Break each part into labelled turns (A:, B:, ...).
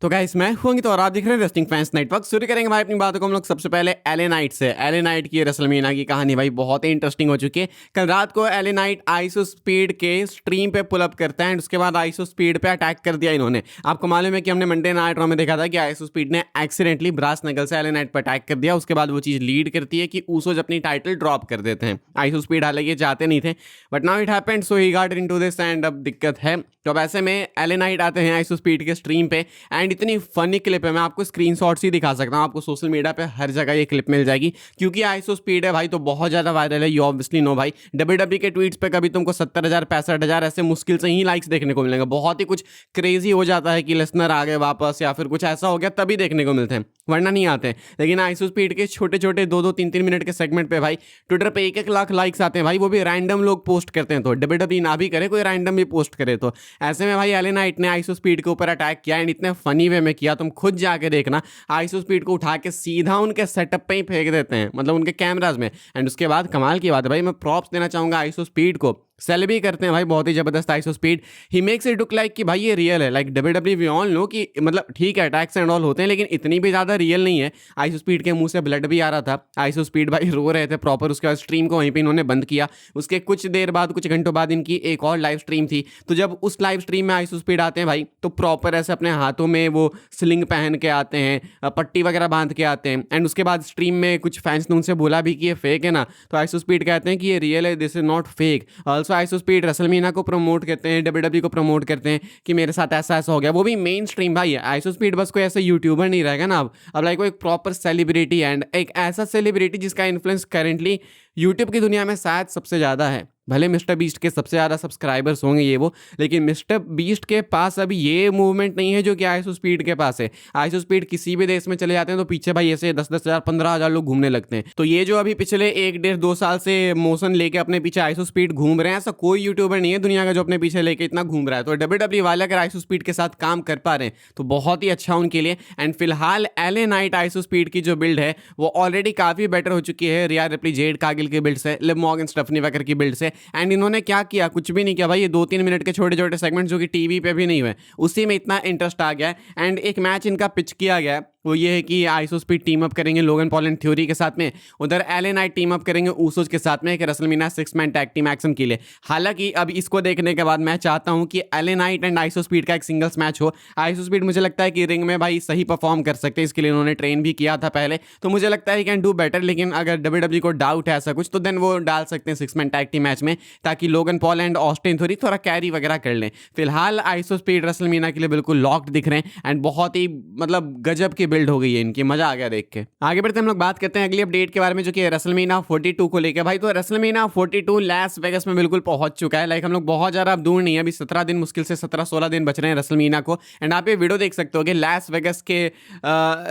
A: तो गाइस मैं हूं तो और आप देख रहे हैं रेस्टिंग फैंस नेटवर्क। शुरू करेंगे भाई अपनी बातों को हम लोग सबसे पहले एले नाइट से। एले नाइट की रेसलमेनिया की कहानी भाई बहुत ही इंटरेस्टिंग हो चुकी है। कल रात को एले नाइट आइसो स्पीड के स्ट्रीम पे पुल अप करता है एंड उसके बाद आइसो स्पीड पे अटैक कर दिया इन्होंने। आपको मालूम है कि हमने मंडे नाइट रॉ में देखा था कि आइसो स्पीड ने एक्सीडेंटली ब्रास नगल से एले नाइट पर अटैक कर दिया। उसके बाद वो चीज़ लीड करती है कि ऊसोज अपनी टाइटल ड्रॉप कर देते हैं। आइसो स्पीड हालांकि ये चाहते नहीं थे but now it happened so he got into this and अब दिक्कत है। तो अब ऐसे में एले नाइट आते हैं आइसो स्पीड के स्ट्रीम पे एंड इतनी फनी क्लिप है, मैं आपको स्क्रीनशॉट्स ही दिखा सकता हूँ। आपको सोशल मीडिया पे हर जगह ये क्लिप मिल जाएगी क्योंकि आइसो स्पीड है भाई तो बहुत ज़्यादा वायरल है। यू ऑब्वियसली नो भाई डब्ल्यूडब्ल्यूई के ट्वीट्स पे कभी तुमको 70,000 65,000 ऐसे मुश्किल से ही लाइक्स देखने को मिलेंगे। बहुत ही कुछ क्रेजी हो जाता है कि लेसनर आ गए वापस या फिर कुछ ऐसा हो गया तभी देखने को मिलते हैं, वरना नहीं आते। लेकिन आइसो स्पीड के छोटे छोटे 2-2 3-3 मिनट के सेगमेंट पे भाई ट्विटर पे 1-1 लाख लाइक्स आते हैं भाई, वो भी रैंडम लोग पोस्ट करते हैं। तो डब्ल्यूडब्ल्यूई ना भी करे, कोई रैंडम भी पोस्ट करे। तो ऐसे में भाई एले नाइट ने आइसो स्पीड के ऊपर अटैक किया एंड इतने फनी वे में किया, तुम खुद जाके देखना। आइसो स्पीड को उठा के सीधा उनके सेटअप पे ही फेंक देते हैं, मतलब उनके कैमराज में। एंड उसके बाद कमाल की बात है भाई, मैं प्रॉप्स देना चाहूंगा आइसो स्पीड को। सेल भी करते हैं भाई बहुत ही जबरदस्त आइसो स्पीड। He makes it look like कि भाई ये रियल है। Like WWE we all know कि मतलब ठीक है अटैक्स एंड ऑल होते हैं लेकिन इतनी भी ज़्यादा रियल नहीं है। आइसो स्पीड के मुंह से ब्लड भी आ रहा था। आइसो स्पीड भाई रो रहे थे प्रॉपर। उसके बाद स्ट्रीम को वहीं पे इन्होंने बंद किया। उसके कुछ देर बाद, कुछ घंटों बाद इनकी एक और लाइव स्ट्रीम थी। तो जब उस लाइव स्ट्रीम में आइसो स्पीड आते हैं भाई तो प्रॉपर ऐसे अपने हाथों में वो स्लिंग पहन के आते हैं, पट्टी वगैरह बांध के आते हैं। एंड उसके बाद स्ट्रीम में कुछ फैंस ने उनसे बोला भी कि ये फेक है ना, तो आइसो स्पीड कहते हैं कि ये रियल है, this is not fake. Also iso speed WrestleMania को प्रमोट करते हैं, डब्ल्यूडब्ल्यूई को प्रमोट करते हैं कि मेरे साथ ऐसा ऐसा हो गया, वो भी मेन स्ट्रीम भाई है। आइसो स्पीड बस कोई ऐसा यूट्यूबर नहीं रहेगा ना अब लाइक वो एक प्रॉपर सेलिब्रिटी एंड एक ऐसा सेलिब्रिटी जिसका इन्फ्लुएंस करेंटली यूट्यूब की दुनिया में शायद सबसे ज़्यादा है। भले मिस्टर बीस्ट के सबसे ज़्यादा सब्सक्राइबर्स होंगे ये वो, लेकिन मिस्टर बीस्ट के पास अभी ये मूवमेंट नहीं है जो कि आइसो स्पीड के पास है। आइसो स्पीड किसी भी देश में चले जाते हैं तो पीछे भाई ऐसे 10-10 हज़ार 15,000 लोग घूमने लगते हैं। तो ये जो अभी पिछले 1-1.5-2 साल से मोशन लेके अपने पीछे आइसो स्पीड घूम रहे हैं, ऐसा कोई यूट्यूबर नहीं है दुनिया का जो अपने पीछे लेके इतना घूम रहा है। तो डब्ल्यूडब्ल्यूई वाले अगर आइसो स्पीड के साथ काम कर पा रहे हैं तो बहुत ही अच्छा उनके लिए। एंड फिलहाल एले नाइट आइसो स्पीड की जो बिल्ड है वो ऑलरेडी काफ़ी बेटर हो चुकी है रिया रिप्ली, जेड कार्गिल की बिल्ड से, लिव मॉर्गन, स्टेफनी वेकर की बिल्ड से। एंड इन्होंने क्या किया, कुछ भी नहीं किया भाई। ये 2-3 मिनट के छोटे छोटे सेगमेंट जो कि टीवी पे भी नहीं हुए, उसी में इतना इंटरेस्ट आ गया है। एंड एक मैच इनका पिच किया गया है, वो ये है कि आइसो स्पीड टीम अप करेंगे लोगन पॉल एंड थ्योरी के साथ में, उधर एले नाइट टीम अप करेंगे ऊसोज के साथ में एक WrestleMania 6 man tag team action के लिए। हालांकि अब इसको देखने के बाद मैं चाहता हूं कि LA Knight and iso speed का एक सिंगल्स मैच हो। आइसो स्पीड मुझे लगता है कि रिंग में भाई सही परफॉर्म कर सकते हैं, इसके लिए उन्होंने ट्रेन भी किया था पहले, तो मुझे लगता है कैन डू बेटर। लेकिन अगर डब्ल्यूडब्ल्यूई को डाउट है ऐसा कुछ तो देन वो डाल सकते हैं 6 मैन टैग टीम मैच में, ताकि Logan Paul and Austin theory थोड़ा कैरी वगैरह कर लें। फिलहाल आइसो स्पीड रेसलमेनिया के लिए बिल्कुल लॉक्ड दिख रहे हैं एंड बहुत ही मतलब गजब की बिल्ड हो गई है इनकी, मजा आ गया देख के। आगे बढ़ते हम लोग बात करते हैं अगली अपडेट के बारे में जो कि रेसलमेनिया 42 को लेकर भाई। तो रेसलमेनिया 42 लास वेगास में बिल्कुल पहुंच चुका है। लाइक हम लोग बहुत ज़्यादा अब दूर नहीं है, अभी 17 दिन, मुश्किल से 17-16 दिन बच रहे हैं रेसलमेनिया को। एंड आप ये वीडियो देख सकते हो कि लास वेगास के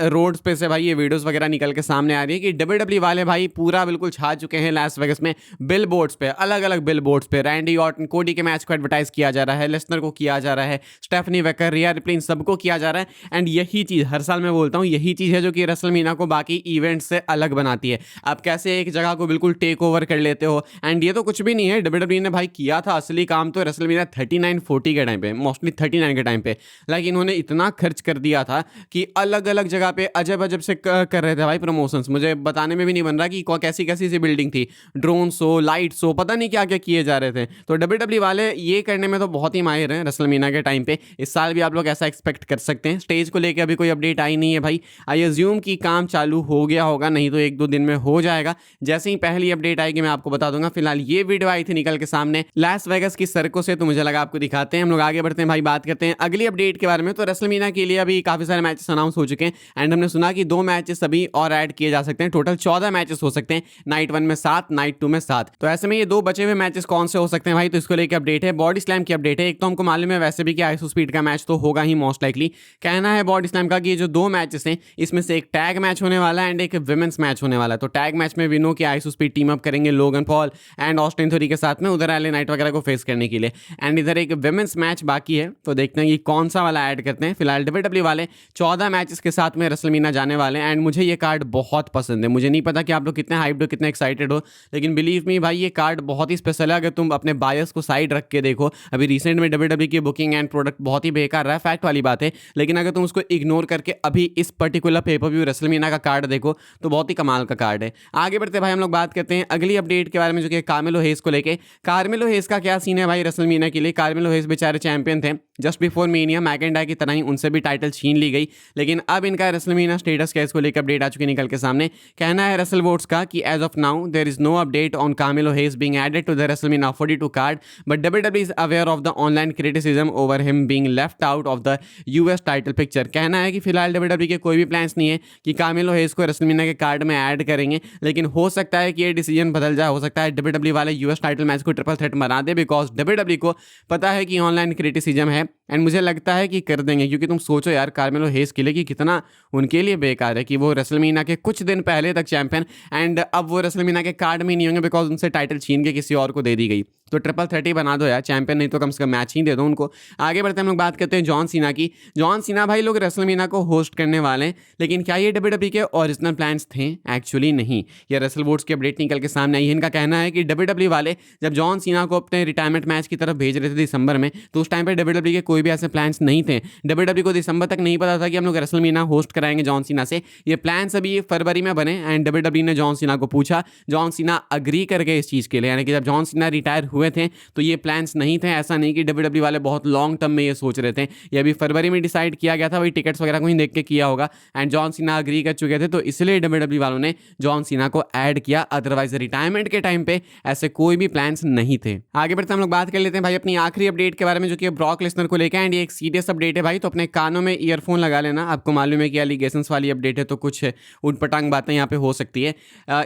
A: रोड्स पे से भाई ये वीडियोस वगैरह निकल के सामने आ रही है कि डब्ल्यूडब्ल्यूई वाले भाई पूरा बिल्कुल छा चुके हैं लास वेगास में। बिल बोर्ड्स पे, अलग अलग बिल बोर्ड्स पे रैंडी ऑर्टन, कोडी के मैच को एडवर्टाइज किया जा रहा है, लेसनर को किया जा रहा है, स्टेफनी वेकर, रिया रिप्ली, इन सबको किया जा रहा है। एंड यही चीज़ हर साल मैं बोलता हूँ, यही चीज़ है जो कि रेसलमेनिया को बाकी इवेंट से अलग बनाती है। आप कैसे एक जगह को बिल्कुल टेक ओवर कर लेते हो। एंड ये तो कुछ भी नहीं है, डब्ल्यूडब्ल्यूई ने भाई किया था असली काम तो रेसलमेनिया 39-40 के टाइम पे, मोस्टली 39 के टाइम पे। लाइक इन्होंने इतना खर्च कर दिया था कि अलग अलग जगह पे अजब अजब से कर रहे थे भाई प्रमोशंस। मुझे बताने में भी नहीं बन रहा कि कैसी कैसी सी बिल्डिंग थी, ड्रोन शो, लाइट शो, पता नहीं क्या क्या किए जा रहे थे। तो डब्ल्यूडब्ल्यूई वाले ये करने में तो बहुत ही माहिर हैं रेसलमेनिया के टाइम पे। इस साल भी आप लोग ऐसा एक्सपेक्ट कर सकते हैं। स्टेज को लेकर अभी कोई अपडेट आई नहीं है भाई। आई अज्यूम कि काम चालू हो गया होगा, नहीं तो 1-2 दिन में हो जाएगा। जैसे ही पहली अपडेट आएगी मैं आपको बता दूंगा। फिलहाल ये वीडियो आई थी निकल के सामने लास वेगास की सड़कों से, तो मुझे लगा आपको दिखाते हैं। हम लोग आगे बढ़ते हैं भाई, बात करते हैं अगली अपडेट के बारे में। तो रेसलमेनिया के लिए अभी काफी सारे मैचेस अनाउंस हो चुके हैं एंड हमने सुना कि 2 मैचेस अभी और ऐड किए जा सकते हैं। टोटल 14 मैचेस हो सकते हैं, नाइट 1 में 7, नाइट 2 में 7। तो ऐसे में ये 2 बचे हुए मैचेस कौन से हो सकते हैं भाई, तो इसको लेकर अपडेट है। बॉडी स्लैम की अपडेट है। एक तो हमको मालूम है वैसे भी कि आइसो स्पीड का मैच तो होगा ही मोस्ट लाइकली। कहना है बॉडी स्लैम का कि जो 2 मैचेस मैचेस हैं, इसमें से एक टैग मैच होने वाला है एंड एक विमेंस मैच होने वाला है। तो टैग मैच में विनो की आइसो स्पीड टीम अप करेंगे Logan Paul and Austin theory के साथ में उधर एले नाइट वगैरह को फेस करने के लिए, एंड इधर एक विमेंस मैच बाकी है। तो देखते हैं कि कौन सा वाला ऐड करते हैं। फिलहाल डब्ल्यूडब्ल्यू वाले 14 मैचेस के साथ में रेसलमीनिया जाने वाले हैं एंड मुझे ये कार्ड बहुत पसंद है। मुझे नहीं पता कि आप लोग कितने हाइप्ड हो, कितने एक्साइटेड हो, लेकिन बिलीव मी भाई ये कार्ड बहुत ही स्पेशल है। अगर तुम अपने बायस को साइड रख के देखो, अभी रिसेंट में डब्ल्यूडब्ल्यू की बुकिंग एंड प्रोडक्ट बहुत ही बेकार रहा है, फैक्ट वाली बात है, लेकिन अगर तुम उसको इग्नोर करके अभी इस पर्टिकुलर पेपर व्यू रेसलमीनिया का कार्ड देखो तो बहुत ही कमाल का कार्ड है। आगे बढ़ते भाई हम लोग बात करते हैं अगली अपडेट के बारे में, जो कि कार्मेलो हेस को लेके। कार्मेलो हेस का क्या सीन है भाई रेसलमीनिया के लिए? कार्मेलो हेस बेचारे चैंपियन थे जस्ट बिफोर मेनिया, मैकेंडायर की तरह ही उनसे भी टाइटल छीन ली गई, लेकिन अब इनका रेसलमीनिया स्टेटस क्या, इसको लेकर अपडेट आ चुकी निकल के सामने। कहना है रेसल वोट्स का कि as of now there is no update on Carmelo Hayes being added to the WrestleMania 42 card, but WWE is aware of the online criticism over him being left out of the US title picture. कहना है कि फिलहाल WW के कोई भी plans नहीं है कि कार्मेलो हेस को रेसलमीनिया के कार्ड में ऐड करेंगे, लेकिन हो सकता है कि ये डिसीजन बदल जाए। हो सकता है डब्ल्यूडब्ल्यू वाले यूएस टाइटल मैच को ट्रिपल थ्रेट बना दे, बिकॉज डब्ल्यूडब्ल्यू को पता है कि ऑनलाइन क्रिटिसिज्म है एंड मुझे लगता है कि कर देंगे, क्योंकि तुम सोचो यार कार्मेलो हेस के लिए कि कितना उनके लिए बेकार है कि वो रेसलमीनिया के कुछ दिन पहले तक चैंपियन एंड अब वो रेसलमीनिया के कार्ड में नहीं होंगे बिकॉज उनसे टाइटल छीन के किसी और को दे दी गई। तो ट्रिपल 30 बना दो यार, चैंपियन नहीं तो कम से कम मैच ही दे दो उनको। आगे बढ़ते हैं हम लोग बात करते हैं जॉन सीना की। जॉन सीना भाई लोग रेसलमीनिया को होस्ट करने वाले हैं, लेकिन क्या ये डब्ल्यूडब्ल्यू के ओरिजिनल प्लान्स थे? एक्चुअली नहीं, ये रेसल वोट्स की अपडेट निकल के सामने आई है। इनका कहना है कि डब्ल्यूडब्ल्यू वाले जब जॉन सीना को अपने रिटायरमेंट मैच की तरफ भेज रहे थे दिसंबर में, तो उस टाइम पर डब्ल्यूडब्ल्यू के कोई भी ऐसे प्लान्स नहीं थे। डब्ल्यूडब्ल्यू को दिसंबर तक नहीं पता था कि हम लोग रेसलमीनिया होस्ट कराएंगे जॉन सीना से। ये प्लान्स अभी फरवरी में बने एंड डब्ल्यूडब्ल्यू ने जॉन सीना को पूछा, जॉन सीना अग्री कर गए इस चीज़ के लिए, यानी कि जब जॉन सीना रिटायर हुए थे तो ये प्लान्स नहीं थे। ऐसा नहीं कि डब्ल्यूडब्ल्यू वाले बहुत लॉन्ग टर्म में ये सोच रहे थे, ये अभी फरवरी में डिसाइड किया गया था, वही टिकट्स वगैरह को ही देख के किया होगा एंड जॉन सीना अग्री कर चुके थे, तो इसलिए डब्ल्यूडब्ल्यू वालों ने जॉन सीना को ऐड किया। अदरवाइज रिटायरमेंट के टाइम पे ऐसे कोई भी प्लान्स नहीं थे। आगे बढ़ते हम लोग बात कर लेते हैं भाई अपनी आखिरी अपडेट के बारे में, जो कि ब्रॉक लेसनर को लेकर, एंड ये एक सीरियस अपडेट है भाई, तो अपने कानों में ईयरफोन लगा लेना। आपको मालूम है कि एलिगेशंस वाली अपडेट है तो कुछ उटपटांग बातें यहाँ पे हो सकती है।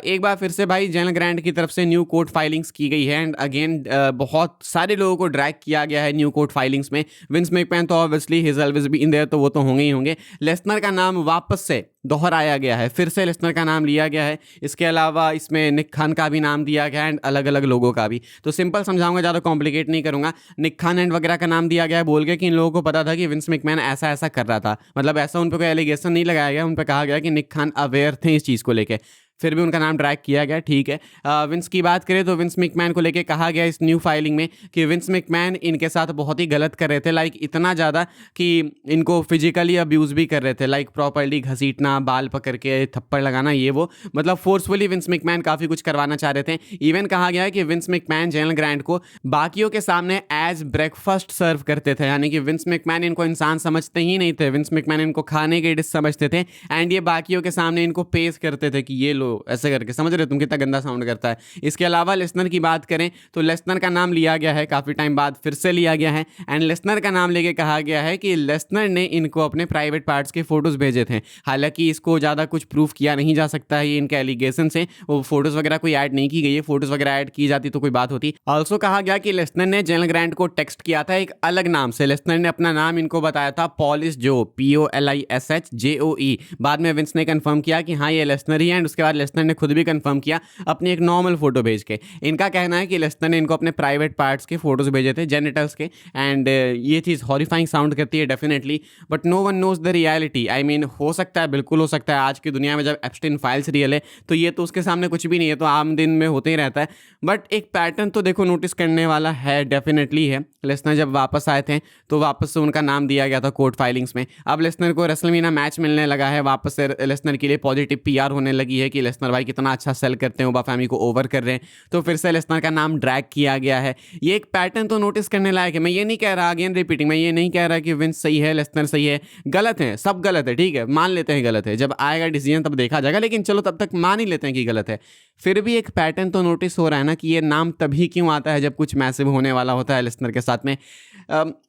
A: एक बार फिर से भाई जेलन ग्रांट की तरफ से न्यू कोर्ट फाइलिंग्स की गई है एंड अगेन बहुत सारे लोगों को ड्रैग किया गया है न्यू कोर्ट फाइलिंग्स में। विंस मैकमैन तो obviously his always be in their, तो वो तो होंगे ही होंगे। लेसनर का नाम वापस से दोहराया गया है, फिर से लेसनर का नाम लिया गया है। इसके अलावा इसमें निक खान का भी नाम दिया गया है एंड अलग अलग लोगों का भी। तो सिंपल समझाऊंगा, ज़्यादा कॉम्प्लिकेट नहीं करूंगा। निक खान एंड वगैरह का नाम दिया गया है बोल के कि इन लोगों को पता था कि विंस मैकमैन ऐसा ऐसा कर रहा था, मतलब ऐसा उन पर कोई एलिगेशन नहीं लगाया गया, उन पर कहा गया कि निक खान अवेयर थे इस चीज़ को लेकर, फिर भी उनका नाम ट्रैक किया गया, ठीक है। विंस की बात करें तो विंस मैकमैन को लेके कहा गया इस न्यू फाइलिंग में कि विंस मैकमैन इनके साथ बहुत ही गलत कर रहे थे, लाइक इतना ज़्यादा कि इनको फिजिकली अब्यूज़ भी कर रहे थे, लाइक प्रॉपर्ली घसीटना, बाल पकड़ के थप्पड़ लगाना, ये वो, मतलब फोर्सफुली विंस मैकमैन काफ़ी कुछ करवाना चाह रहे थे। इवन कहा गया है कि विंस मैकमैन जेलन ग्रांट को बाकियों के सामने एज ब्रेकफास्ट सर्व करते थे, यानी कि विंस मैकमैन इनको इंसान समझते ही नहीं थे, विंस मैकमैन इनको खाने के डिश समझते थे एंड ये बाकियों के सामने इनको पेश करते थे कि ये लो, ऐसे करके। समझ रहे हो तुम कितना गंदा साउंड करता है। इसके अलावा लेसनर की बात करें तो लेसनर का नाम लिया गया है, काफ़ी टाइम बाद फिर से लिया गया है एंड लेसनर का नाम लेके कहा गया है कि लेसनर ने इनको अपने प्राइवेट पार्ट्स के फोटोज़ भेजे थे। हालांकि इसको ज़्यादा कुछ प्रूफ किया नहीं जा सकता है, ये इनके एलिगेशन से, वो फोटोज़ वगैरह कोई ऐड नहीं की गई है, फोटोज़ वगैरह ऐड की जाती तो कोई बात होती। ऑल्सो कहा गया कि लेसनर ने जेलन ग्रांट को टेक्स्ट किया था एक अलग नाम से, लेसनर ने अपना नाम इनको बताया था पॉलिश जो, POLISHJOE। बाद में विंस ने कंफर्म किया कि हाँ ये लेसनर ही है एंड उसके बाद लेसनर ने खुद भी कंफर्म किया अपनी एक नॉर्मल फोटो भेज के। इनका कहना है कि लेसनर ने इनको अपने प्राइवेट पार्ट्स के फोटोज भेजे थे, जेनिटल्स के, एंड ये चीज़ हॉरिफाइंग साउंड करती है definitely, but no one knows the reality. I mean हो सकता है, बिल्कुल हो सकता है, आज की दुनिया में जब एप्स्टीन फाइल्स रियल है तो ये तो उसके सामने कुछ भी नहीं है, तो आम दिन में होते ही रहता है, बट एक पैटर्न तो देखो नोटिस करने वाला है, डेफिनेटली है। लेसनर जब वापस आए थे तो वापस से उनका नाम दिया गया था कोर्ट फाइलिंग्स में। अब लेसनर को रेसलमीनिया मैच मिलने लगा है, वापस से लेसनर के लिए पॉजिटिव PR होने लगी है कि लेसनर भाई कितना अच्छा सेल करते हैं, ओबा फैमिली को ओवर कर रहे हैं, तो फिर से लेसनर का नाम ड्रैग किया गया है। ये एक पैटर्न तो नोटिस करने लायक है। मैं ये नहीं कह रहा, अगेन रिपीटिंग, मैं ये नहीं कह रहा कि विंस सही है, लेसनर सही है, गलत है, सब गलत है, ठीक है, मान लेते हैं गलत है, जब आएगा डिसीजन तब देखा जाएगा, लेकिन चलो तब तक मान ही लेते हैं कि गलत है। फिर भी एक पैटर्न तो नोटिस हो रहा है ना कि ये नाम तभी क्यों आता है जब कुछ मैसिव होने वाला होता है लिसनर के साथ में।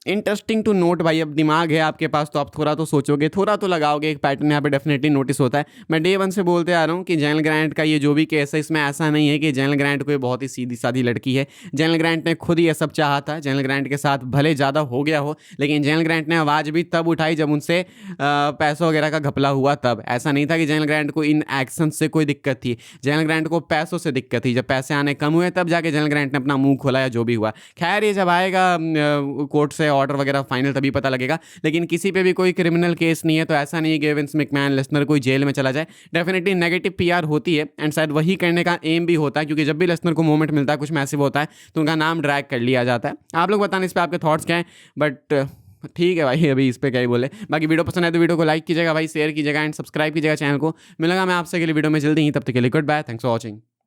A: इंटरेस्टिंग टू नोट भाई, अब दिमाग है आपके पास तो आप थोड़ा तो सोचोगे, थोड़ा तो लगाओगे, एक पैटर्न यहाँ पे डेफिनेटली नोटिस होता है। मैं डे वन से बोलते आ रहा हूँ कि जेनल ग्रांट का ये जो भी केस है इसमें ऐसा नहीं है कि जेनल ग्रांट कोई बहुत ही सीधी सादी लड़की है। जेनल ग्रांट ने खुद ये सब चाहा था। जेनल ग्रांट के साथ भले ज़्यादा हो गया हो, लेकिन जेनल ग्रांट ने आवाज़ भी तब उठाई जब उनसे पैसों वगैरह का घपला हुआ तब। ऐसा नहीं था कि जेनल ग्रांट को इन एक्शन से कोई दिक्कत थी। जेनल ग्रांट को पैसों से दिक्कत थी। जब पैसे आने कम हुए तब जाके जेनल ग्रांट ने अपना मुंह खोला या जो भी हुआ। खैर ये जब आएगा कोर्ट से ऑर्डर वगैरह फाइनल तभी पता लगेगा। लेकिन किसी पे भी कोई क्रिमिनल केस नहीं है, तो ऐसा नहीं है कि विंस मैकमैन लेसनर कोई जेल में चला जाए। डेफिनेटली नेगेटिव पीआर होती है एंड शायद वही करने का एम भी होता है, क्योंकि जब भी लेसनर को मोमेंट मिलता है, कुछ मैसिव होता है, तो उनका नाम ड्रैग कर लिया जाता है। आप लोग बताने इस पर आपके थॉट्स क्या हैं, बट ठीक है भाई, अभी इस पर क्या ही बोले। बाकी वीडियो पसंद है तो वीडियो को लाइक कीजिएगा भाई, शेयर कीजिएगा एंड सब्सक्राइब कीजिएगा चैनल को। मिलेगा मैं आपसे अगली वीडियो में जल्दी ही, तब तक के लिए goodbye, thanks for watching.